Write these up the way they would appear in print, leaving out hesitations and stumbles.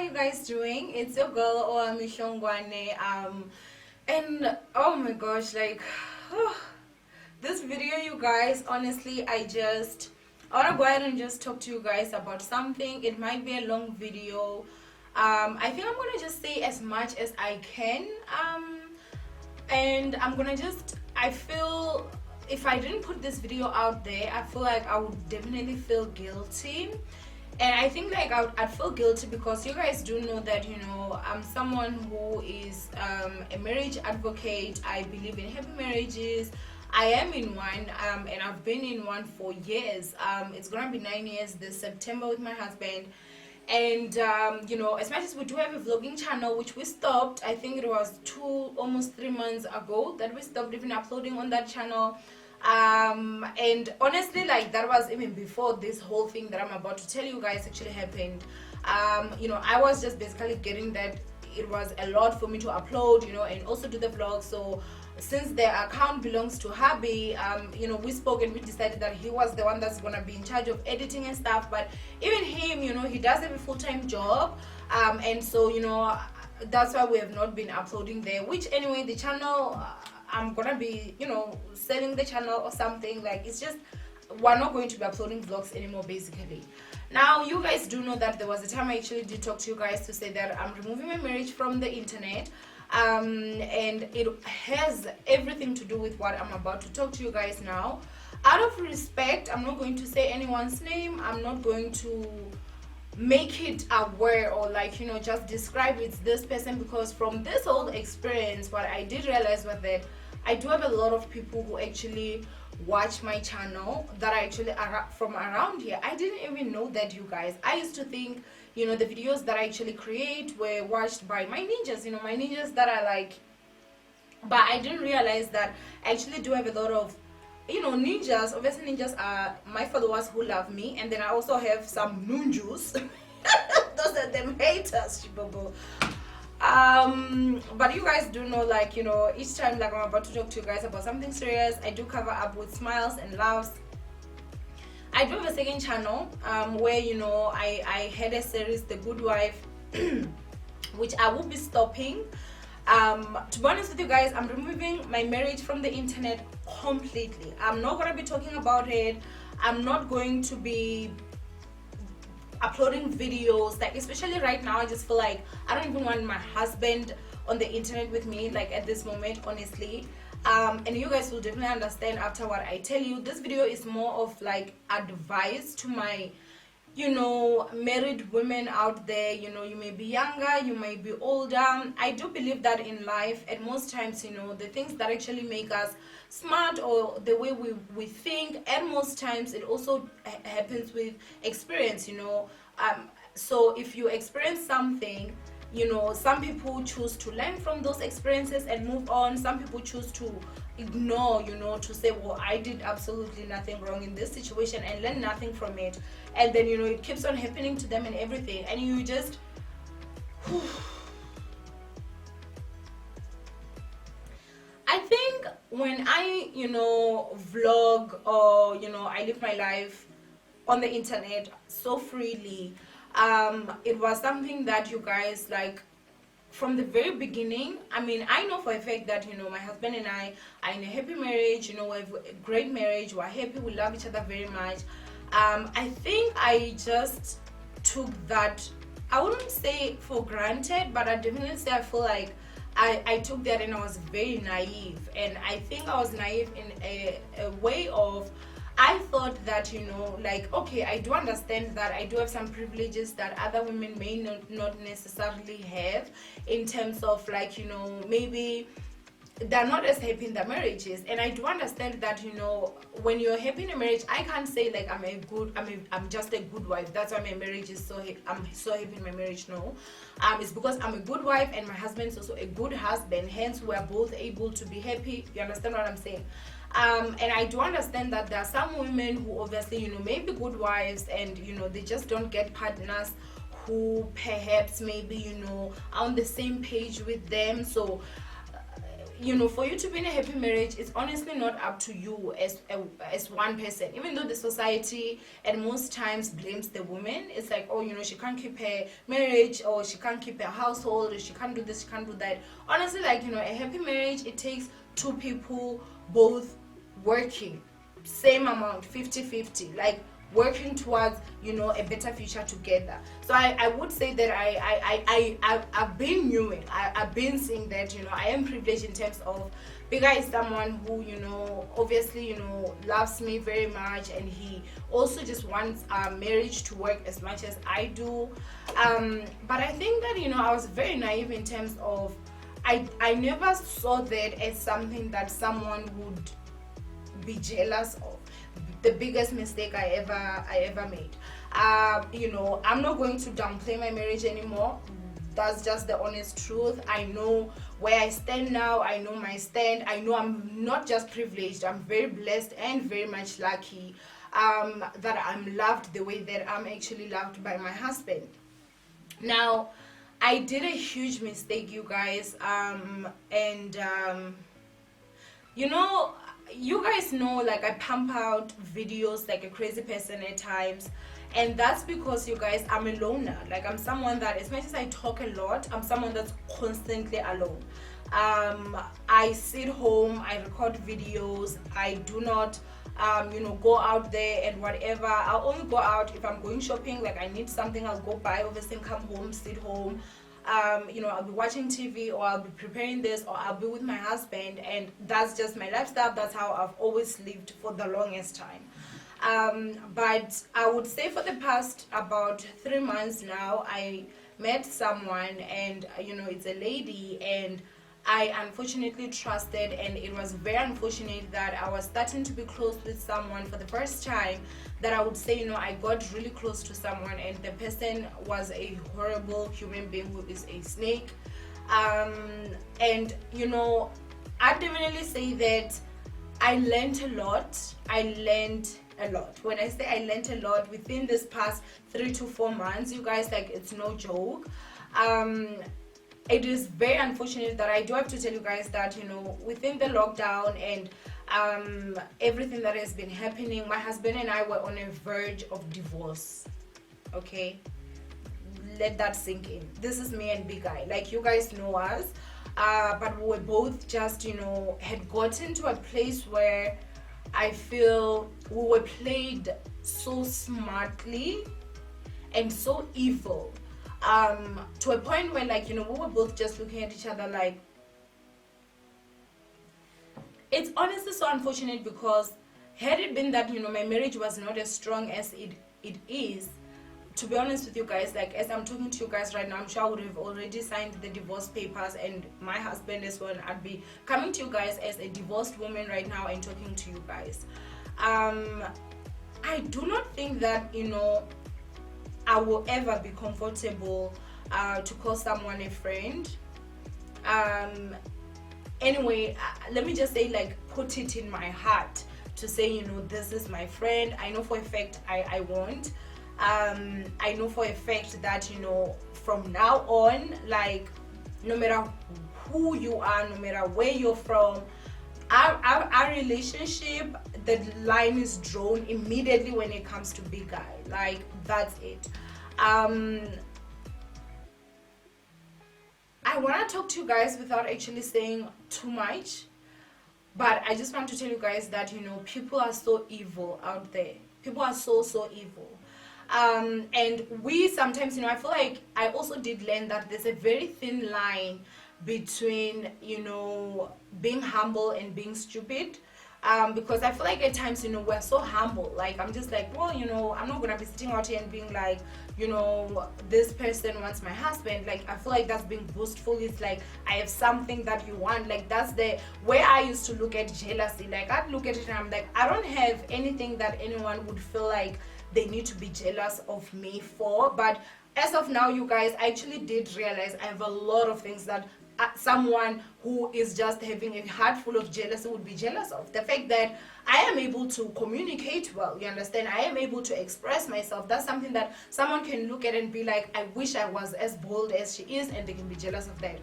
you guys doing? It's your girl Owamie. And oh my gosh, like this video, you guys, honestly, I want to go ahead and just talk to you guys about something. It might be a long video. I think I'm gonna just say as much as I can. And I'm gonna I feel if I didn't put this video out there, I feel like I would definitely feel guilty. And I think like I'd feel guilty because you guys do know that, I'm someone who is a marriage advocate. I believe in happy marriages. I am in one, and I've been in one for years. It's gonna be 9 years this September with my husband. And as much as we do have a vlogging channel, which we stopped, I think it was almost 3 months ago that we stopped even uploading on that channel. And honestly, like, that was even before this whole thing that I'm about to tell you guys actually happened. I was just basically getting that it was a lot for me to upload, and also do the vlog. So since the account belongs to hubby, we spoke and we decided that he was the one that's gonna be in charge of editing and stuff. But even him, he does have a full-time job, and so that's why we have not been uploading there. Which anyway, the channel, I'm gonna be selling the channel or something. Like, it's just we're not going to be uploading vlogs anymore, basically. Now, you guys do know that there was a time I actually did talk to you guys to say that I'm removing my marriage from the internet. And it has everything to do with what I'm about to talk to you guys now. Out of respect, I'm not going to say anyone's name. I'm not going to make it aware or just describe it's this person, because from this whole experience, what I did realize was that I do have a lot of people who actually watch my channel that are actually from around here. I didn't even know that, you guys. I used to think the videos that I actually create were watched by my ninjas, my ninjas that are like, but I didn't realize that I actually do have a lot of ninjas. Obviously, ninjas are my followers who love me, and then I also have some nunjus. Those are them haters, shibobo. But you guys do know, each time I'm about to talk to you guys about something serious, I do cover up with smiles and laughs. I do have a second channel where I had a series, The Good Wife, which I will be stopping. To be honest with you guys, I'm removing my marriage from the internet completely. I'm not going to be talking about it. I'm not going to be uploading videos, especially right now. I just feel like I don't even want my husband on the internet with me, at this moment, honestly. And you guys will definitely understand after what I tell you. This video is more of advice to my married women out there. You may be younger, you may be older. I do believe that in life, at most times, the things that actually make us smart, or the way we think, and most times it also happens with experience. So if you experience something, some people choose to learn from those experiences and move on. Some people choose to ignore, to say, well, I did absolutely nothing wrong in this situation, and learn nothing from it. And then, it keeps on happening to them and everything. And you just... I think when I, vlog, or, I live my life on the internet so freely, it was something that you guys, from the very beginning. I mean, I know for a fact that my husband and I are in a happy marriage. We have a great marriage, we're happy, we love each other very much. I think I just took that, I wouldn't say for granted, but I definitely say I feel like I took that, and I was very naive. And I think I was naive in a way of, I thought that, okay, I do understand that I do have some privileges that other women may not necessarily have, in terms of maybe they're not as happy in their marriages. And I do understand that, when you're happy in a marriage, I can't say I'm just a good wife, that's why my marriage is I'm so happy in my marriage. No, it's because I'm a good wife and my husband's also a good husband, hence we're both able to be happy. You understand what I'm saying? And I do understand that there are some women who obviously, may be good wives, and, they just don't get partners who perhaps maybe, are on the same page with them. So for you to be in a happy marriage, it's honestly not up to you as one person. Even though the society and most times blames the woman, it's like, oh, she can't keep her marriage, or she can't keep her household, or she can't do this, she can't do that. Honestly, like, a happy marriage, it takes two people both working same amount, 50-50, like working towards a better future together. So I would say that I've been I've been seeing that I am privileged in terms of Bigga is someone who obviously loves me very much, and he also just wants our marriage to work as much as I do. But I think that I was very naive in terms of I never saw that as something that someone would be jealous of. The biggest mistake I ever made. I'm not going to downplay my marriage anymore. That's just the honest truth. I know where I stand now. I know my stand. I know I'm not just privileged. I'm very blessed and very much lucky that I'm loved the way that I'm actually loved by my husband. Now, I did a huge mistake, you guys, you guys know, like, I pump out videos like a crazy person at times, and that's because, you guys, I'm a loner. Like, I'm someone that, as much as I talk a lot, I'm someone that's constantly alone. I sit home, I record videos, I do not go out there and whatever. I'll only go out if I'm going shopping, like I need something, I'll go buy, obviously come home, sit home. I'll be watching TV, or I'll be preparing this, or I'll be with my husband, and that's just my lifestyle. That's how I've always lived for the longest time. But I would say for the past about 3 months now, I met someone, and it's a lady, and I unfortunately trusted, and it was very unfortunate that I was starting to be close with someone for the first time, that I would say, I got really close to someone, and the person was a horrible human being who is a snake. And I definitely say that I learned a lot. When I say I learned a lot within this past 3 to 4 months, you guys, like, it's no joke. It is very unfortunate that I do have to tell you guys that within the lockdown and everything that has been happening, my husband and I were on a verge of divorce. Okay, let that sink in. This is me and Big Guy, like, you guys know us, but we were both just had gotten to a place where I feel we were played so smartly and so evil, to a point where, like, we were both just looking at each other like, it's honestly so unfortunate, because had it been that my marriage was not as strong as it is, to be honest with you guys, like, as I'm talking to you guys right now, I'm sure I would have already signed the divorce papers, and my husband as well. I'd be coming to you guys as a divorced woman right now and talking to you guys. I do not think that I will ever be comfortable to call someone a friend. Anyway, let me just say, like, put it in my heart to say, this is my friend. I know for a fact I won't. I know for a fact that, from now on, like, no matter who you are, no matter where you're from, our relationship, the line is drawn immediately when it comes to Big Guy. Like, that's it. I want to talk to you guys without actually saying too much, but I just want to tell you guys that people are so evil out there. People are so evil. And we sometimes, I feel like I also did learn that there's a very thin line between being humble and being stupid. Because I feel like at times, we're so humble. Like, I'm just like, well, I'm not gonna be sitting out here and being like, this person wants my husband. Like, I feel like that's being boastful. It's like, I have something that you want. Like, that's the where I used to look at jealousy. Like, I'd look at it and I'm like, I don't have anything that anyone would feel like they need to be jealous of me for. But as of now, you guys, I actually did realize I have a lot of things that someone who is just having a heart full of jealousy would be jealous of. The fact that I am able to communicate well, you understand, I am able to express myself. That's something that someone can look at and be like, I wish I was as bold as she is, and they can be jealous of that.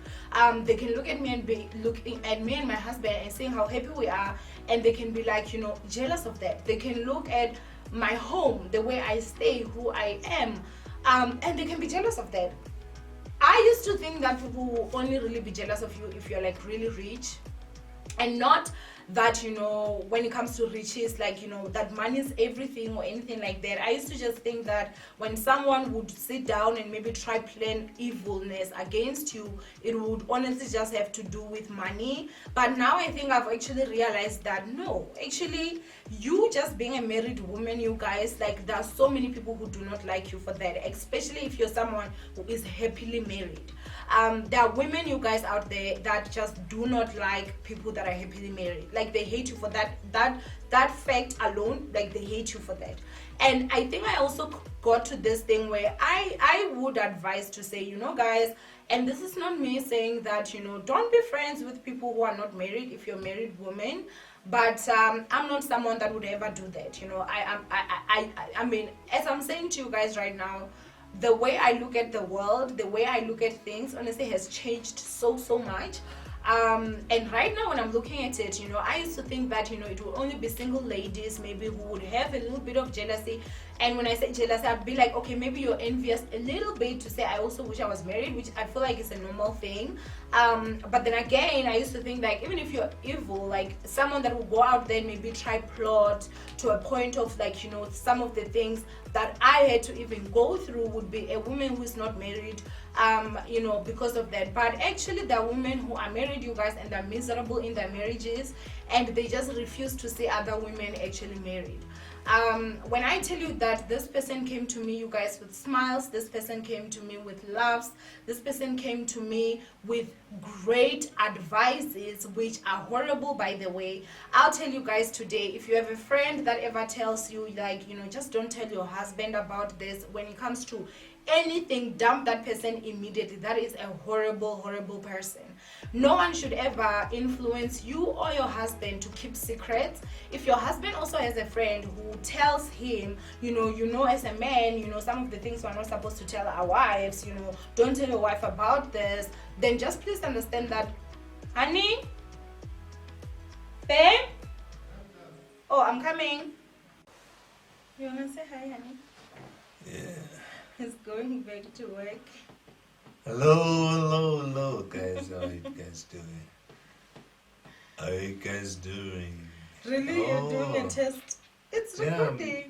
They can look at me and be looking at me and my husband and seeing how happy we are, and they can be like, jealous of that. They can look at my home, the way I stay, who I am, and they can be jealous of that. I used to think that people will only really be jealous of you if you're like really rich, and not that when it comes to riches, like that money is everything or anything like that. I used to just think that when someone would sit down and maybe try plan evilness against you, it would honestly just have to do with money. But now I think I've actually realized that no, actually, you just being a married woman, you guys, like there are so many people who do not like you for that, especially if you're someone who is happily married. There are women, you guys, out there that just do not like people that are happily married. Like they hate you for that fact alone. Like they hate you for that. And I think I also got to this thing where I would advise to say, guys, and this is not me saying that don't be friends with people who are not married if you're a married woman. But I'm not someone that would ever do that. I mean, as I'm saying to you guys right now, the way I look at the world, the way I look at things, honestly, has changed so much. And right now when I'm looking at it, I used to think that it would only be single ladies maybe who would have a little bit of jealousy. And when I say jealousy, I'd be like, okay, maybe you're envious a little bit to say I also wish I was married, which I feel like is a normal thing. But then again, I used to think like even if you're evil, like someone that will go out there and maybe try plot to a point of like some of the things that I had to even go through would be a woman who is not married, because of that. But actually there are women who are married, you guys, and they're miserable in their marriages, and they just refuse to see other women actually married. When I tell you that this person came to me, you guys, with smiles, this person came to me with laughs, this person came to me with great advices, which are horrible, by the way. I'll tell you guys today, if you have a friend that ever tells you like, just don't tell your husband about this, when it comes to anything, dump that person immediately. That is a horrible person. No one should ever influence you or your husband to keep secrets. If your husband also has a friend who tells him, as a man, some of the things we're not supposed to tell our wives, don't tell your wife about this, then just please understand that, honey, babe, oh, I'm coming. You wanna say hi, honey? Yeah. He's going back to work. Hello, guys. How are you guys doing? How are you guys doing? Really? You're doing a test? It's recording. Yeah,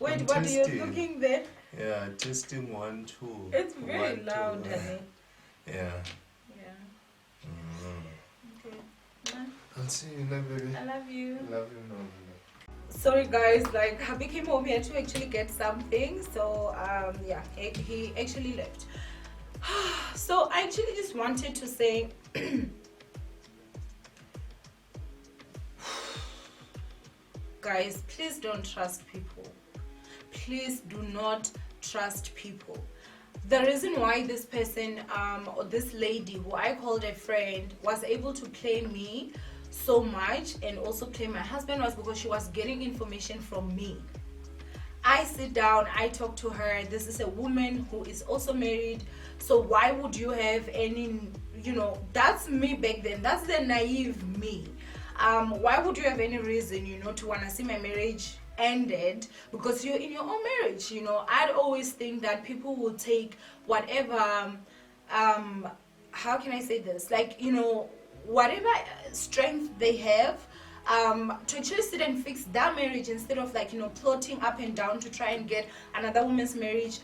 wait, what testing. Are you looking there? Yeah, testing 1, 2. It's very loud, honey. Yeah. Okay. Bye. I'll see you later, baby. I love you. Love you, no. Sorry guys, like hubby came home here to actually get something, so yeah, he actually left. So I actually just wanted to say guys, please don't trust people. Please do not trust people. The reason why this person or this lady who I called a friend was able to play me so much and also play my husband was because she was getting information from me. I sit down, I talk to her. This is a woman who is also married, so why would you have any, that's me back then, that's the naive me. Why would you have any reason, to want to see my marriage ended because you're in your own marriage? I'd always think that people will take whatever how can I say this, like, whatever strength they have to actually sit and fix their marriage instead of like plotting up and down to try and get another woman's marriage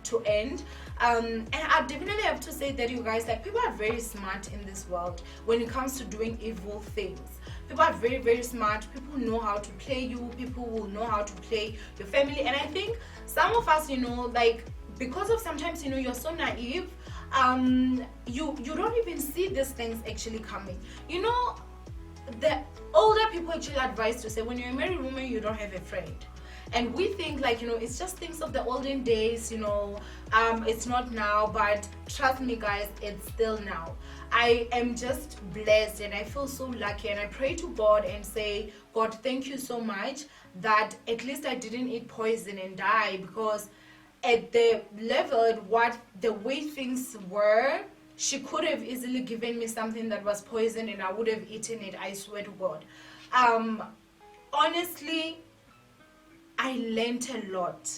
to end. And I definitely have to say that, you guys, like, people are very smart in this world when it comes to doing evil things. People are very smart. People know how to play you. People will know how to play your family. And I think some of us, like, because of sometimes you're so naive, you don't even see these things actually coming. The older people actually advise to say, when you're a married woman, you don't have a friend. and we think like, you know, it's just things of the olden days, you know, it's not now. But trust me guys, it's still now. I am just blessed and I feel so lucky, and I pray to God and say, God, thank you so much that at least I didn't eat poison and die, because at the level, what the way things were, she could have easily given me something that was poison and I would have eaten it, I swear to God. Honestly, I learned a lot.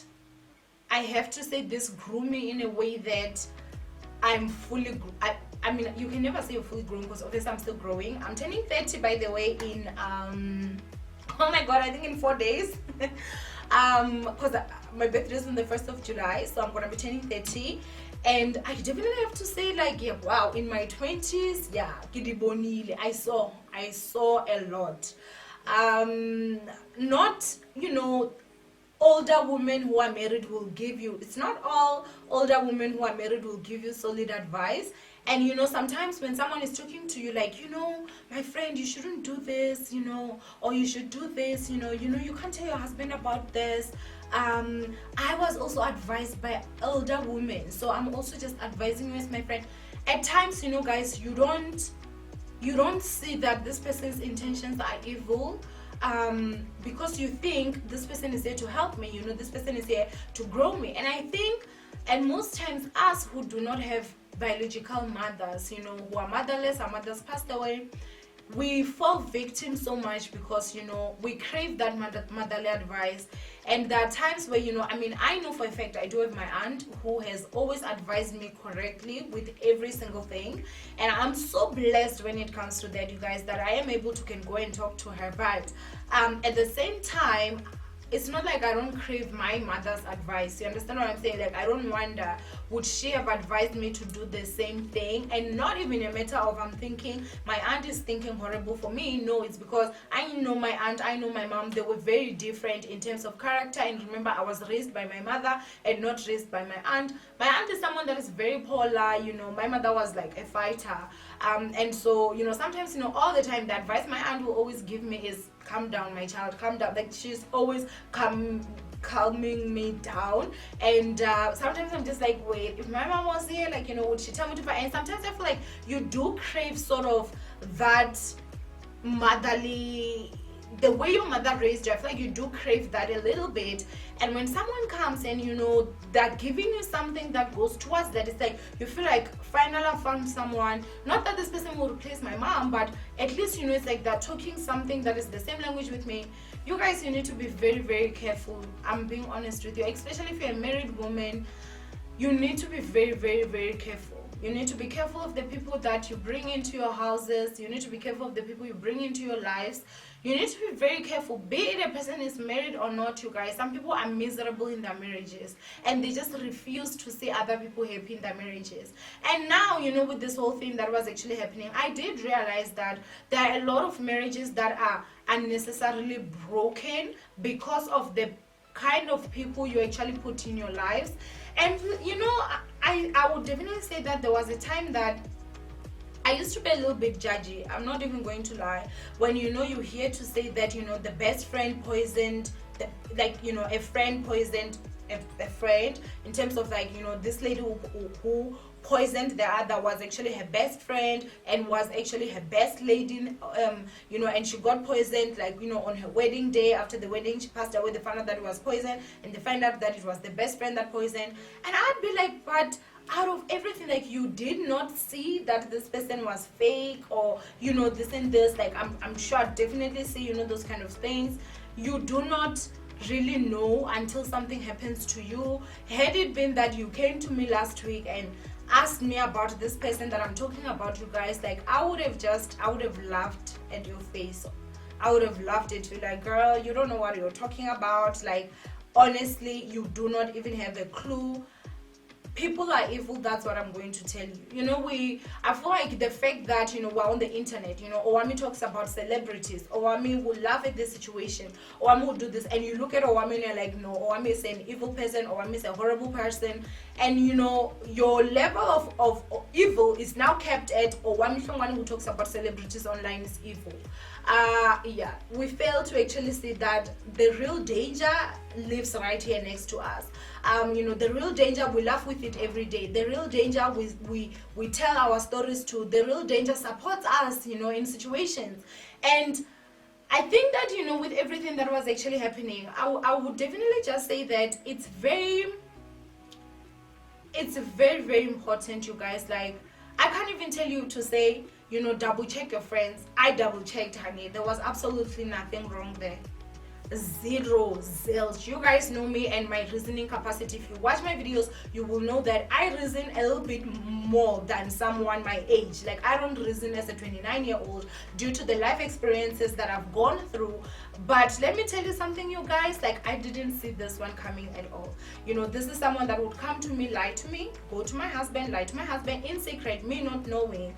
I have to say, this grew me in a way that I'm fully I mean, you can never say you're fully grown, because obviously I'm still growing. I'm turning 30, by the way, in oh my god, I think in 4 days. Because my birthday is on the 1st of July, so I'm gonna be turning 30. And I definitely have to say, like, yeah, wow, in my 20s, yeah, I saw a lot. Not, you know, older women who are married will give you, it's not all older women who are married will give you solid advice. And you know, sometimes when someone is talking to you like, you know, my friend, you shouldn't do this, you know, or you should do this, you know, you can't tell your husband about this. I was also advised by elder women, so I'm also just advising you as my friend. At times, you know guys, you don't see that this person's intentions are evil, because you think this person is here to help me, you know, this person is here to grow me. And I think, and most times us who do not have biological mothers, you know, who are motherless, our mothers passed away, we fall victim so much because, you know, we crave that motherly advice. And there are times where, you know, I mean, I know for a fact I do have my aunt who has always advised me correctly with every single thing, and I'm so blessed when it comes to that, you guys, that I am able to can go and talk to her. But at the same time, it's not like I don't crave my mother's advice. You understand what I'm saying? Like, I don't wonder, would she have advised me to do the same thing? And not even a matter of I'm thinking my aunt is thinking horrible for me. No, it's because I know my aunt, I know my mom. They were very different in terms of character. And remember, I was raised by my mother and not raised by my aunt. My aunt is someone that is very polar. You know, my mother was like a fighter. And so, you know, sometimes, you know, all the time, the advice my aunt will always give me is, calm down, my child, calm down. Like, she's always calming me down. And sometimes I'm just like, wait, if my mom was here, like, you know, would she tell me to fight? And sometimes I feel like you do crave sort of that motherly, the way your mother raised you. I feel like you do crave that a little bit. And when someone comes and, you know, they're giving you something that goes towards that, it's like you feel like finally I found someone. Not that this person will replace my mom, but at least, you know, it's like they're talking something that is the same language with me. You guys, you need to be very, very careful. I'm being honest with you, especially if you're a married woman. You need to be very, very, very careful. You need to be careful of the people that you bring into your houses. You need to be careful of the people you bring into your lives. You need to be very careful, be it a person is married or not, you guys. Some people are miserable in their marriages and they just refuse to see other people happy in their marriages. And now, you know, with this whole thing that was actually happening, I did realize that there are a lot of marriages that are unnecessarily broken because of the kind of people you actually put in your lives. And, you know, I would definitely say that there was a time that I used to be a little bit judgy. I'm not even going to lie. When, you know, you hear to say that, you know, the best friend poisoned, like, you know, a friend poisoned a friend, in terms of like, you know, this lady who poisoned the other was actually her best friend and was actually her best lady, you know, and she got poisoned, like, you know, on her wedding day. After the wedding, she passed away. They found out that it was poison, and they find out that it was the best friend that poisoned. And I'd be like, but out of everything, like, you did not see that this person was fake, or, you know, this and this. Like, I'm sure I'd definitely see, you know, those kind of things. You do not really know until something happens to you. Had it been that you came to me last week and asked me about this person that I'm talking about, you guys, like, I would have laughed at your face. I would have laughed at you, like, girl, you don't know what you're talking about. Like, honestly, you do not even have a clue. People are evil, that's what I'm going to tell you. You know, I feel like the fact that, you know, we're on the internet, you know, Owamie talks about celebrities. Owamie will laugh at this situation. Owamie will do this. And you look at Owamie and you're like, no, Owamie is an evil person. Owamie is a horrible person. and you know your level of evil is now kept at, or one who talks about celebrities online is evil. Yeah, we fail to actually see that the real danger lives right here next to us. You know, the real danger, we laugh with it every day. The real danger, we tell our stories to. The real danger supports us, you know, in situations. And I think that, you know, with everything that was actually happening, I would definitely just say that it's very, very important, you guys. Like, I can't even tell you to say, you know, double check your friends. I double checked, honey. There was absolutely nothing wrong there. Zero zilch. You guys know me and my reasoning capacity. If you watch my videos, you will know that I reason a little bit more than someone my age. Like, I don't reason as a 29-year-old due to the life experiences that I've gone through. But let me tell you something, you guys, like, I didn't see this one coming at all. You know, this is someone that would come to me, lie to me, go to my husband, lie to my husband in secret, me not knowing,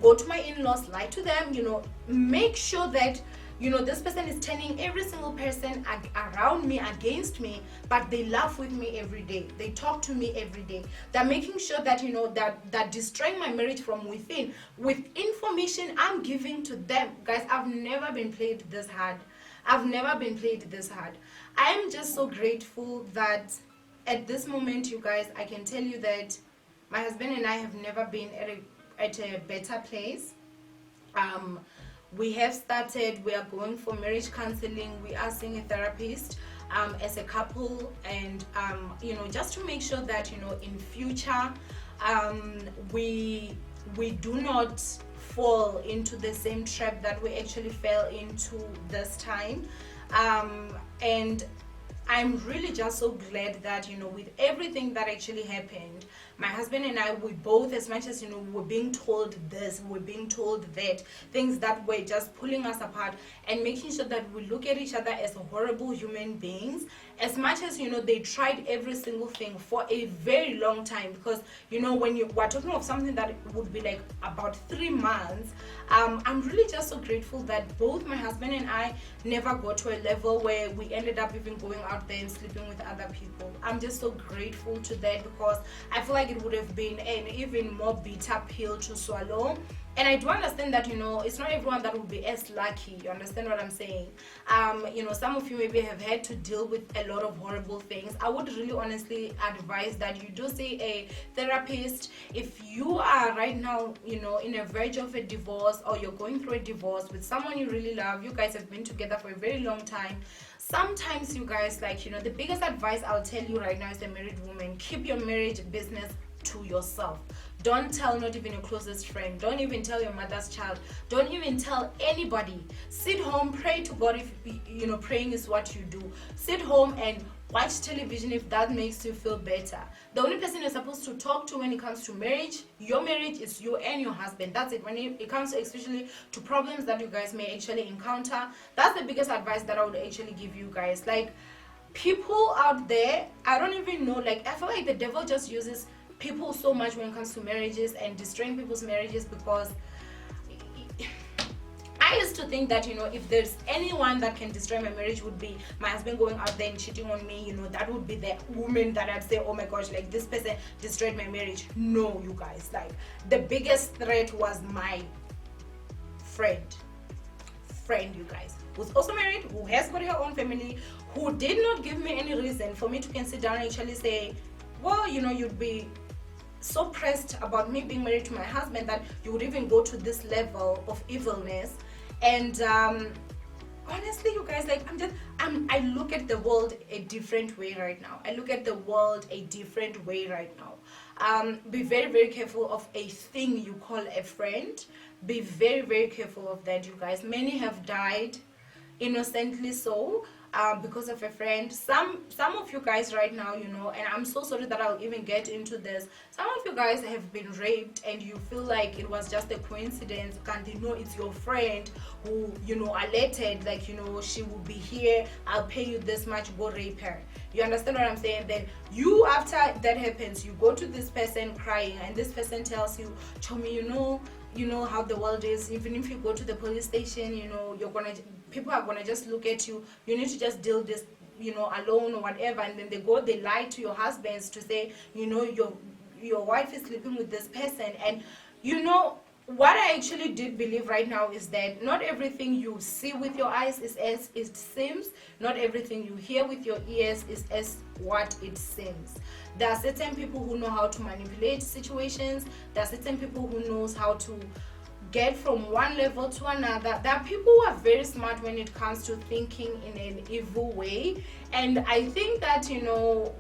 go to my in-laws, lie to them, you know, make sure that, you know, this person is turning every single person around me against me, but they laugh with me every day. They talk to me every day. They're making sure that, you know, that destroying my marriage from within with information I'm giving to them. Guys, I've never been played this hard. I've never been played this hard. I'm just so grateful that at this moment, you guys, I can tell you that my husband and I have never been at a better place. We have started, we are going for marriage counseling, we are seeing a therapist as a couple, and you know, just to make sure that, you know, in future we do not fall into the same trap that we actually fell into this time. And I'm really just so glad that, you know, with everything that actually happened, my husband and I, we both, as much as, you know, we're being told this, we're being told that, things that were just pulling us apart, and making sure that we look at each other as horrible human beings. As much as, you know, they tried every single thing for a very long time, because, you know, when you were talking of something that would be like about 3 months, I'm really just so grateful that both my husband and I never got to a level where we ended up even going out there and sleeping with other people. I'm just so grateful to that, because I feel like it would have been an even more bitter pill to swallow. And I do understand that, you know, it's not everyone that will be as lucky. You understand what I'm saying? You know, some of you maybe have had to deal with a lot of horrible things. I would really honestly advise that you do see a therapist. If you are right now, you know, in a verge of a divorce, or you're going through a divorce with someone you really love, you guys have been together for a very long time. Sometimes, you guys, like, you know, the biggest advice I'll tell you right now as a married woman, keep your marriage business to yourself. Don't tell not even your closest friend. Don't even tell your mother's child. Don't even tell anybody. Sit home, pray to God if, you know, praying is what you do. Sit home and watch television if that makes you feel better. The only person you're supposed to talk to when it comes to marriage, your marriage, is you and your husband. That's it. When it comes to, especially to problems that you guys may actually encounter, that's the biggest advice that I would actually give you guys. Like, people out there, I don't even know, like, I feel like the devil just uses people so much when it comes to marriages and destroying people's marriages, because I used to think that, you know, if there's anyone that can destroy my marriage, would be my husband going out there and cheating on me. You know, that would be the woman that I'd say, oh my gosh, like, this person destroyed my marriage. No, you guys, like, the biggest threat was my friend, you guys, who's also married, who has got her own family, who did not give me any reason for me to can sit down and actually say, well, you know, you'd be so pressed about me being married to my husband that you would even go to this level of evilness. And honestly, you guys, like, I look at the world a different way right now. I look at the world a different way right now. Be very, very careful of a thing you call a friend. Be very, very careful of that, you guys. Many have died innocently so, because of a friend. Some of you guys right now, you know, and I'm so sorry that I'll even get into this, some of you guys have been raped and you feel like it was just a coincidence, and you know it's your friend who, you know, alerted, like, you know, she will be here, I'll pay you this much, go rape her. You understand what I'm saying? Then you, after that happens, you go to this person crying, and this person tells you, Chomi, you know how the world is. Even if you go to the police station, you know, people are gonna just look at you. You need to just deal alone or whatever, and then they lie to your husbands to say, your wife is sleeping with this person. And what I actually did believe right now is that not everything you see with your eyes is as it seems. Not everything you hear with your ears is as what it seems. There are certain people who know how to manipulate situations. There are certain people who knows how to get from one level to another. There are people who are very smart when it comes to thinking in an evil way. And I think that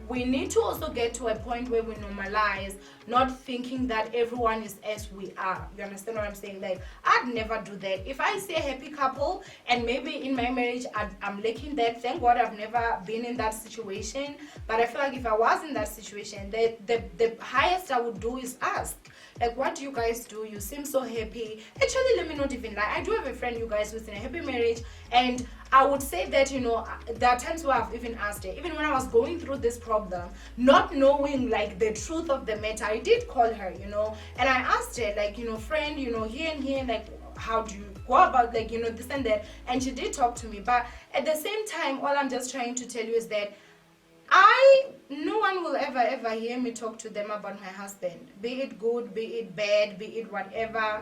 we need to also get to a point where we normalize not thinking that everyone is as we are. You understand what I'm saying? Like, I'd never do that. If I see a happy couple and maybe in my marriage I'm lacking that, thank God I've never been in that situation. But I feel like if I was in that situation, the highest I would do is ask, like, what do you guys do? You seem so happy. Actually, let me not even lie. I do have a friend, you guys, who's in a happy marriage, and I would say that there are times where I've even asked her, even when I was going through this problem, not knowing like the truth of the matter, I did call her, and I asked her, like, friend, here and here, like, how do you go about, like, this and that, and she did talk to me. But at the same time, all I'm just trying to tell you is that no one will ever hear me talk to them about my husband, be it good, be it bad, be it whatever.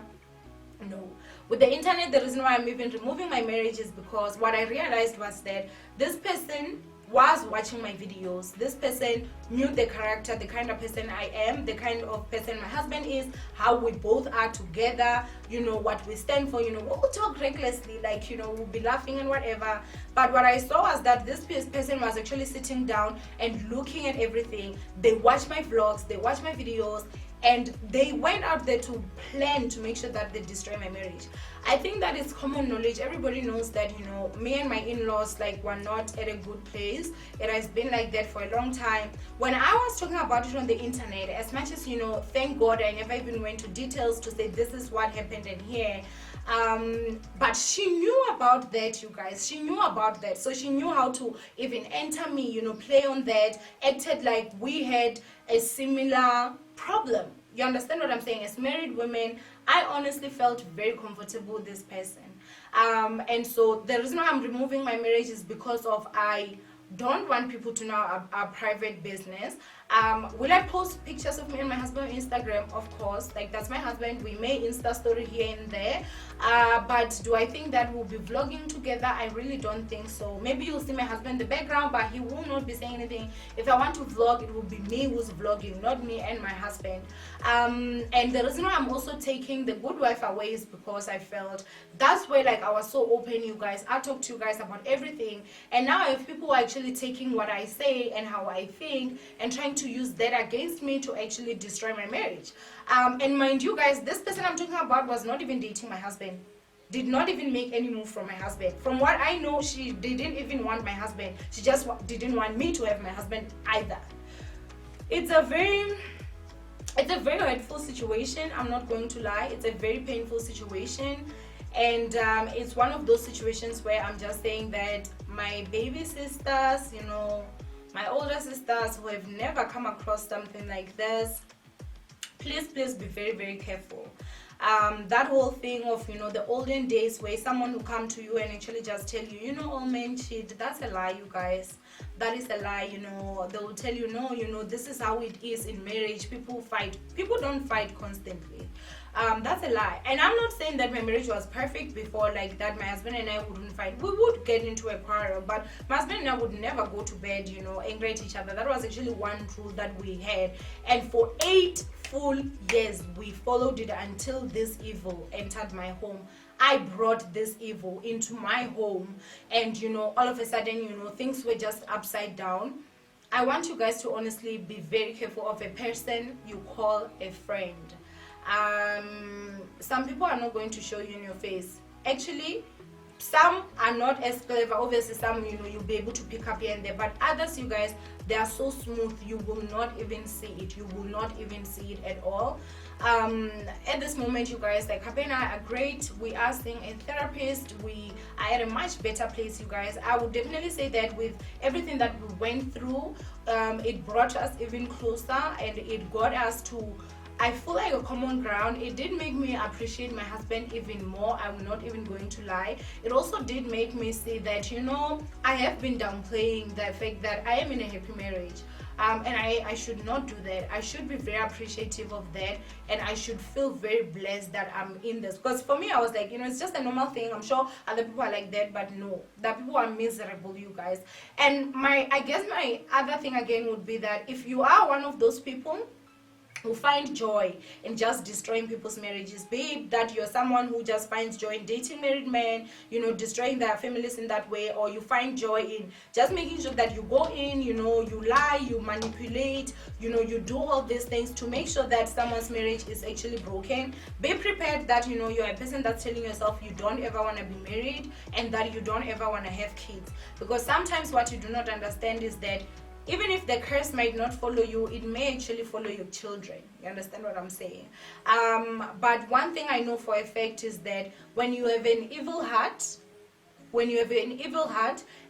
No. With the internet, the reason why I'm even removing my marriage is because what I realized was that this person was watching my videos. This person knew the character, the kind of person I am, the kind of person my husband is, how we both are together, what we stand for. We'll talk recklessly, like, we'll be laughing and whatever. But what I saw was that this person was actually sitting down and looking at everything. They watch my vlogs, they watch my videos, and they went out there to plan to make sure that they destroy my marriage. I think that is common knowledge. Everybody knows that, me and my in-laws, like, were not at a good place. It has been like that for a long time. When I was talking about it on the internet, as much as, thank God I never even went to details to say this is what happened in here. But she knew about that, you guys. She knew about that. So she knew how to even enter me, play on that, acted like we had a similar problem. You understand what I'm saying? As married women, I honestly felt very comfortable with this person. And so the reason why I'm removing my marriage is because of I don't want people to know our private business. Will I post pictures of me and my husband on Instagram? Of course, like, that's my husband. We may Insta story here and there, but do I think that we'll be vlogging together? I really don't think so. Maybe you'll see my husband in the background, but he will not be saying anything. If I want to vlog, it will be me who's vlogging, not me and my husband. And the reason why I'm also taking the good wife away is because I felt that's where, like, I was so open, you guys. I talk to you guys about everything, and now if people are actually taking what I say and how I think and trying to use that against me to actually destroy my marriage. And mind you guys, this person I'm talking about was not even dating my husband, did not even make any move from my husband. From what I know, she didn't even want my husband. She just didn't want me to have my husband either. It's a very hurtful situation, I'm not going to lie. It's a very painful situation. And it's one of those situations where I'm just saying that my baby sisters, my older sisters who have never come across something like this, please be very, very careful. That whole thing of, the olden days where someone will come to you and actually just tell you, all men cheat, that's a lie, you guys. That is a lie. They will tell you, no, this is how it is in marriage. People fight. People don't fight constantly. That's a lie. And I'm not saying that my marriage was perfect before, like that my husband and I wouldn't fight. We would get into a quarrel, but my husband and I would never go to bed, angry at each other. That was actually one rule that we had. And for 8 full years, we followed it until this evil entered my home. I brought this evil into my home, and all of a sudden, things were just upside down. I want you guys to honestly be very careful of a person you call a friend. Some people are not going to show you in your face. Actually, some are not as clever. Obviously, some you'll be able to pick up here and there, but others, you guys, they are so smooth you will not even see it. You will not even see it at all. At this moment, you guys, like, Happy and I are great. We are seeing a therapist. We are at a much better place, you guys. I would definitely say that with everything that we went through, it brought us even closer, and it got us to I feel like a common ground. It did make me appreciate my husband even more. I'm not even going to lie. It also did make me see that, I have been downplaying the fact that I am in a happy marriage. And I should not do that. I should be very appreciative of that, and I should feel very blessed that I'm in this. Because for me, I was like, it's just a normal thing. I'm sure other people are like that, but no, that people are miserable, you guys. And I guess my other thing again would be that if you are one of those people who find joy in just destroying people's marriages, be it that you're someone who just finds joy in dating married men, destroying their families in that way, or you find joy in just making sure that you go in, you lie, you manipulate, you do all these things to make sure that someone's marriage is actually broken. Be prepared that you're a person that's telling yourself you don't ever want to be married and that you don't ever want to have kids, because sometimes what you do not understand is that even if the curse might not follow you, it may actually follow your children. You understand what I'm saying? But one thing I know for a fact is that when you have an evil heart,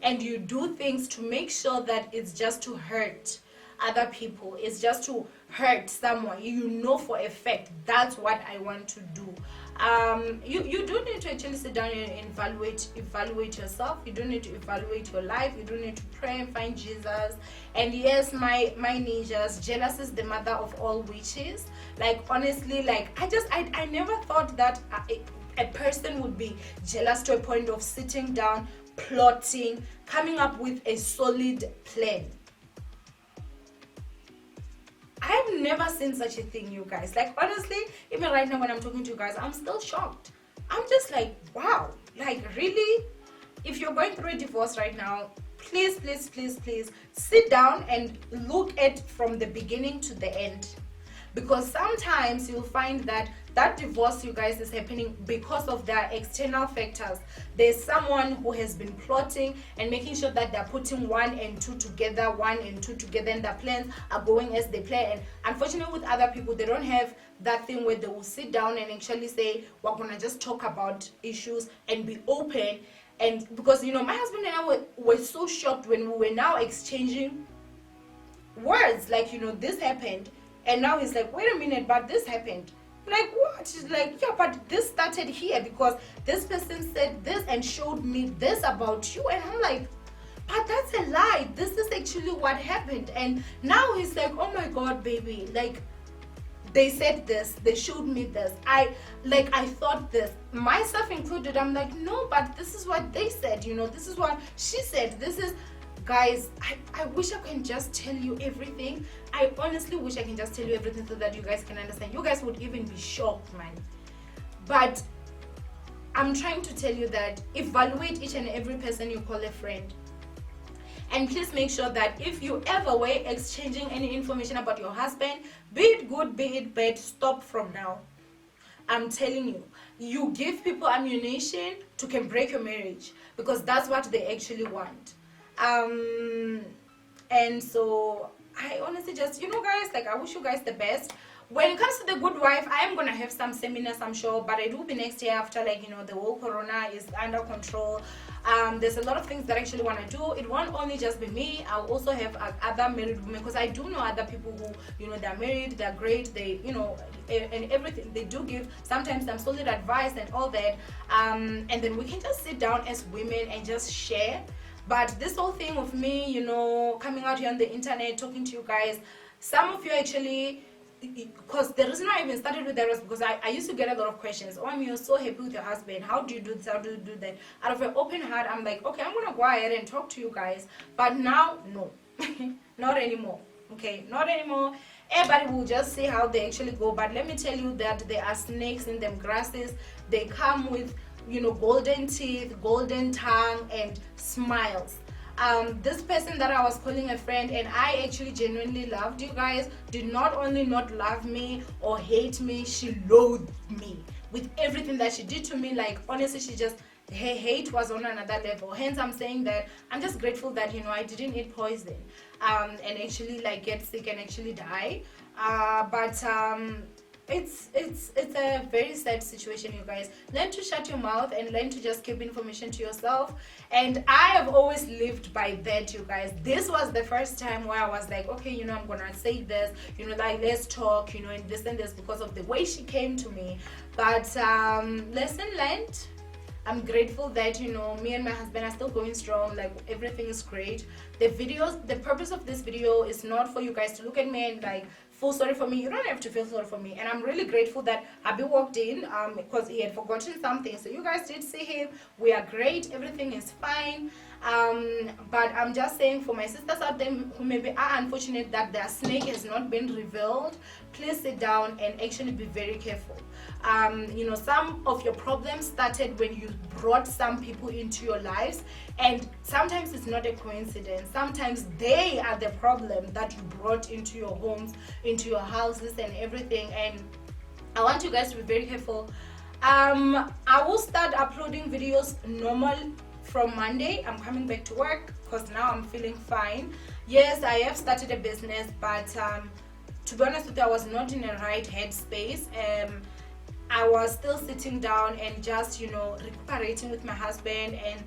and you do things to make sure that it's just to hurt other people, it's just to hurt someone, for a fact that's what I want to do. You do need to actually sit down and evaluate yourself. You do need to evaluate your life. You do need to pray and find Jesus. And yes, my ninjas, jealous is the mother of all witches. Like, honestly, like, I never thought that a person would be jealous to a point of sitting down, plotting, coming up with a solid plan. I've never seen such a thing, you guys. Like, honestly, even right now when I'm talking to you guys, I'm still shocked. I'm just like, wow. Like, really? If you're going through a divorce right now, please sit down and look at from the beginning to the end. Because sometimes you'll find that divorce, you guys, is happening because of their external factors. There's someone who has been plotting and making sure that they're putting 1 and 2 together, and the plans are going as they play. And unfortunately, with other people, they don't have that thing where they will sit down and actually say, we're gonna just talk about issues and be open. And because my husband and I were so shocked when we were now exchanging words, like, this happened. And now he's like, wait a minute, but this happened. Like, what? She's like, yeah, but this started here because this person said this and showed me this about you. And I'm like, but that's a lie. This is actually what happened. And now he's like, oh my God, baby. Like, they said this. They showed me this. I thought this. Myself included. I'm like, no, but this is what they said. This is what she said. This is... Guys, I wish I can just tell you everything. I honestly wish I can just tell you everything so that you guys can understand. You guys would even be shocked, man. But I'm trying to tell you that evaluate each and every person you call a friend. And please make sure that if you ever were exchanging any information about your husband, be it good, be it bad, stop from now. I'm telling you, you give people ammunition to can break your marriage, because that's what they actually want. And so I honestly just, guys, like, I wish you guys the best. When it comes to the good wife, I am gonna have some seminars, I'm sure, but it will be next year after, like, the whole corona is under control. There's a lot of things that I actually want to do. It won't only just be me. I'll also have other married women, because I do know other people who, they're married, they're great, they, and everything. They do give sometimes some solid advice and all that. And then we can just sit down as women and just share. But this whole thing of me, coming out here on the internet, talking to you guys, some of you actually, because the reason I even started with that was because I used to get a lot of questions. Oh, I mean, you're so happy with your husband. How do you do this? How do you do that? Out of an open heart, I'm like, okay, I'm going to go ahead and talk to you guys. But now, no. Not anymore. Okay, not anymore. Everybody will just see how they actually go. But let me tell you that there are snakes in them grasses. They come with golden teeth, golden tongue, and smiles. This person that I was calling a friend and I actually genuinely loved, you guys, did not only not love me or hate me, she loathed me with everything that she did to me. Like, honestly, her hate was on another level. Hence, I'm saying that I'm just grateful that I didn't eat poison and actually like get sick and actually die. But it's a very sad situation, you guys. Learn to shut your mouth and learn to just keep information to yourself. And I have always lived by that, you guys. This was the first time where I was like, okay, I'm gonna say this, like, let's talk, and this because of the way she came to me. But lesson learned. I'm grateful that me and my husband are still going strong. Like, everything is great. The purpose of this video is not for you guys to look at me and like feel sorry for me. You don't have to feel sorry for me. And I'm really grateful that Abi walked in because he had forgotten something. So you guys did see him. We are great. Everything is fine. But I'm just saying, for my sisters out there who maybe are unfortunate that their snake has not been revealed, please sit down and actually be very careful. Some of your problems started when you brought some people into your lives, and sometimes it's not a coincidence. Sometimes they are the problem that you brought into your homes, into your houses and everything. And I want you guys to be very careful. I will start uploading videos normal from Monday. I'm coming back to work because now I'm feeling fine. Yes, I have started a business, but to be honest with you, I was not in a right headspace. I was still sitting down and just recuperating with my husband and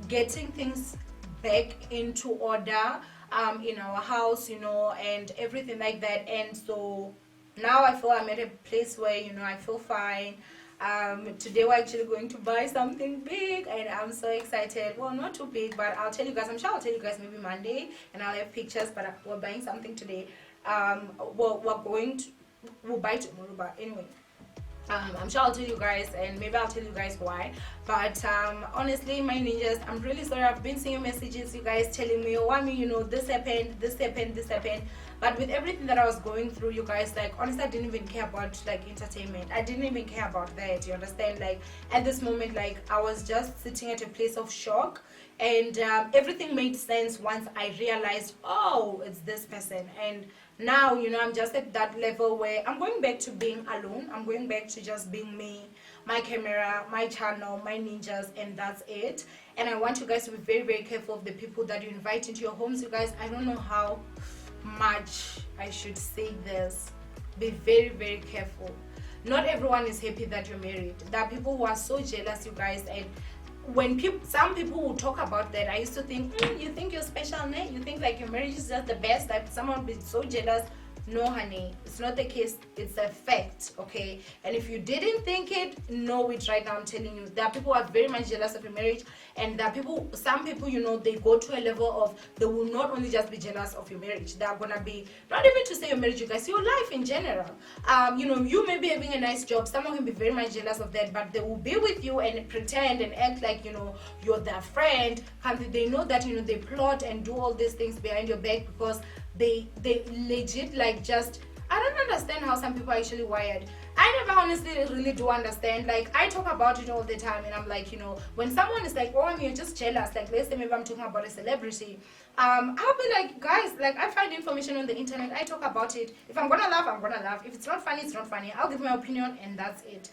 getting things back into order in our house, and everything like that. And so now I feel I'm at a place where I feel fine. Today we're actually going to buy something big and I'm so excited. Well, not too big, but I'll tell you guys. I'm sure I'll tell you guys maybe Monday and I'll have pictures, but we're buying something today. We'll buy tomorrow, but anyway, I'm sure I'll tell you guys, and maybe I'll tell you guys why. But honestly, my ninjas, I'm really sorry. I've been seeing messages, you guys telling me, Owamie, this happened. But with everything that I was going through, you guys, like, honestly, I didn't even care about like entertainment. I didn't even care about that. You understand? Like, at this moment, like, I was just sitting at a place of shock, and everything made sense once I realized, oh, it's this person. And now, I'm just at that level where I'm going back to being alone. I'm going back to just being me, my camera, my channel, my ninjas, and that's it. And I want you guys to be very, very careful of the people that you invite into your homes. You guys, I don't know how much I should say this. Be very, very careful. Not everyone is happy that you're married. There are people who are so jealous, you guys, and when some people will talk about that, I used to think, you think you're special, ne? You think like your marriage is just the best, like someone will be so jealous. No, honey, it's not the case. It's a fact, okay? And if you didn't think it, know it right now. I'm telling you, there are people who are very much jealous of your marriage, and there are some people, they go to a level of, they will not only just be jealous of your marriage, they are gonna be, not even to say your marriage, you guys, your life in general. You may be having a nice job, someone can be very much jealous of that, but they will be with you and pretend and act like, you're their friend. They know that, they plot and do all these things behind your back because they legit, like, just, I don't understand how some people are actually wired. I never honestly really do understand. Like, I talk about it all the time, and I'm like, when someone is like, oh, you're just jealous, like, let's say maybe I'm talking about a celebrity, I'll be like, guys, like, I find information on the internet, I talk about it. If I'm gonna laugh, I'm gonna laugh. If it's not funny, it's not funny. I'll give my opinion, and that's it.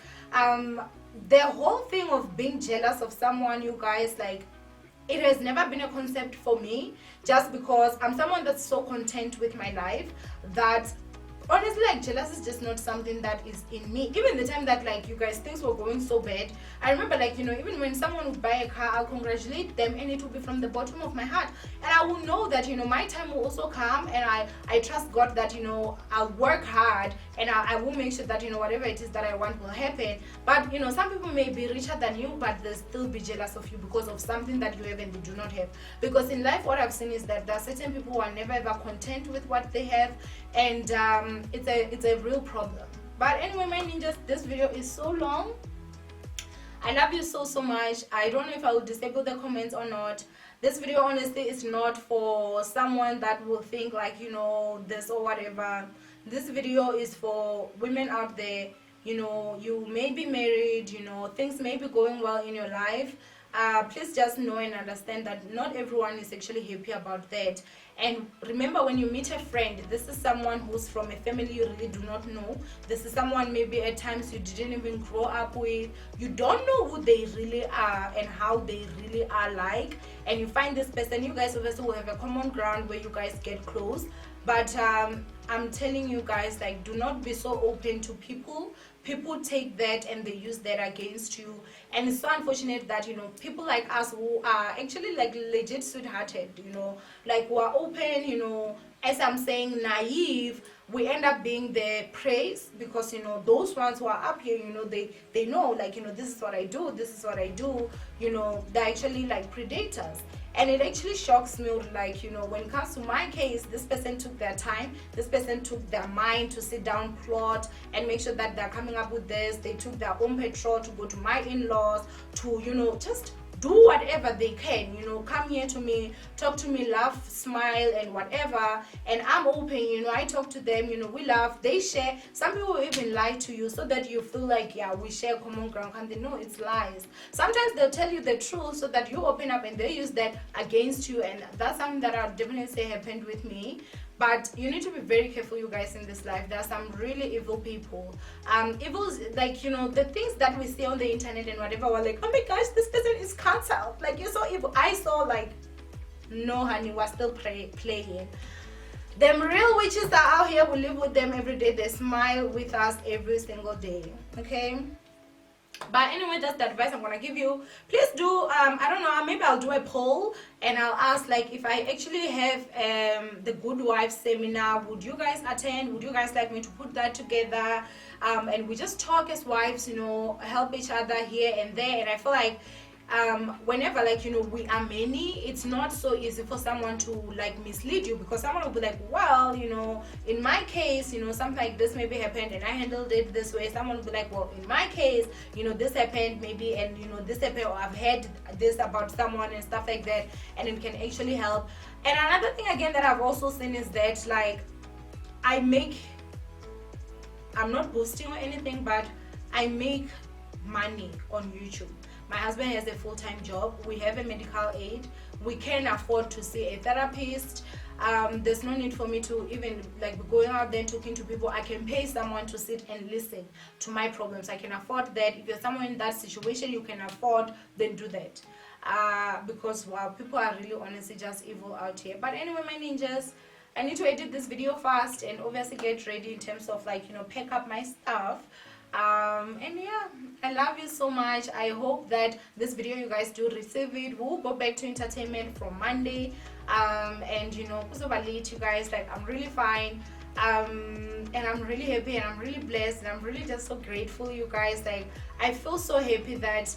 The whole thing of being jealous of someone, you guys, like, it has never been a concept for me, just because I'm someone that's so content with my life that honestly, like, jealous is just not something that is in me. Even the time that, like, you guys, things were going so bad, I remember, like, even when someone would buy a car, I'll congratulate them, and it will be from the bottom of my heart, and I will know that my time will also come, and I trust God that I'll work hard, and I will make sure that whatever it is that I want will happen. But some people may be richer than you, but they'll still be jealous of you because of something that you have and they do not have. Because in life, what I've seen is that there are certain people who are never ever content with what they have, and it's a real problem. But anyway, my ninjas, this video is so long. I love you so much. I don't know if I will disable the comments or not. This video honestly is not for someone that will think like this or whatever. This video is for women out there. You may be married, things may be going well in your life. Please just know and understand that not everyone is actually happy about that. And remember, when you meet a friend, this is someone who's from a family you really do not know. This is someone maybe at times you didn't even grow up with. You don't know who they really are and how they really are like. And you find this person, you guys obviously will have a common ground where you guys get close. But I'm telling you guys, like, do not be so open to people. People take that and they use that against you, and it's so unfortunate that, you know, people like us who are actually like legit sweethearted, you know, like who are open, you know, as I'm saying, naive, we end up being the praise, because, you know, those ones who are up here, you know, they know, like, you know, this is what I do, this is what I do, you know, they're actually like predators. And it actually shocks me, like, you know, when it comes to my case, this person took their time, this person took their mind to sit down, plot, and make sure that they're coming up with this. They took their own petrol to go to my in-laws, to, you know, just do whatever they can, you know, come here to me, talk to me, laugh, smile, and whatever. And I'm open, you know, I talk to them, you know, we laugh, they share. Some people will even lie to you so that you feel like, yeah, we share common ground, and they know it's lies. Sometimes they'll tell you the truth so that you open up, and they use that against you. And that's something that I'll definitely say happened with me. But you need to be very careful, you guys, in this life. There are some really evil people. Evils, like, you know, the things that we see on the internet and whatever, we're like, oh my gosh, this person is cancelled, like, you're so evil. I saw, like, no honey, we're still playing. Them real witches are out here. We live with them every day. They smile with us every single day, okay? But anyway, that's the advice I'm gonna give you. Please do, I don't know, maybe I'll do a poll and I'll ask, like, if I actually have the Good Wife seminar, would you guys attend? Would you guys like me to put that together? And we just talk as wives, you know, help each other here and there. And I feel like whenever, like, you know, we are many, it's not so easy for someone to like mislead you, because someone will be like, well, you know, in my case, you know, something like this maybe happened and I handled it this way. Someone will be like, well, in my case, you know, this happened maybe, and, you know, this happened, or I've heard this about someone and stuff like that, and it can actually help. And another thing again that I've also seen is that, like, I'm not boasting or anything, but I make money on YouTube. My husband has a full-time job. We have a medical aid. We can afford to see a therapist. There's no need for me to even like be going out there and talking to people. I can pay someone to sit and listen to my problems. I can afford that. If you're someone in that situation you can afford, then do that. Because wow, people are really honestly just evil out here. But anyway, my ninjas, I need to edit this video fast and obviously get ready in terms of, like, you know, pack up my stuff. And yeah, I love you so much. I hope that this video you guys do receive it. We'll go back to entertainment from Monday. And you know, late, you guys, like, I'm really fine. And I'm really happy and I'm really blessed and I'm really just so grateful, you guys. Like, I feel so happy that,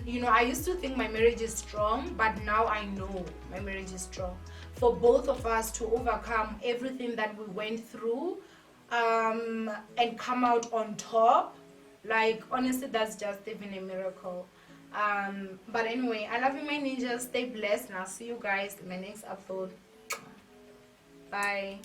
you know, I used to think my marriage is strong, but now I know my marriage is strong. For both of us to overcome everything that we went through, and come out on top, like, honestly, that's just even a miracle. But anyway, I love you, my ninjas. Stay blessed, and I'll see you guys in my next upload. Bye.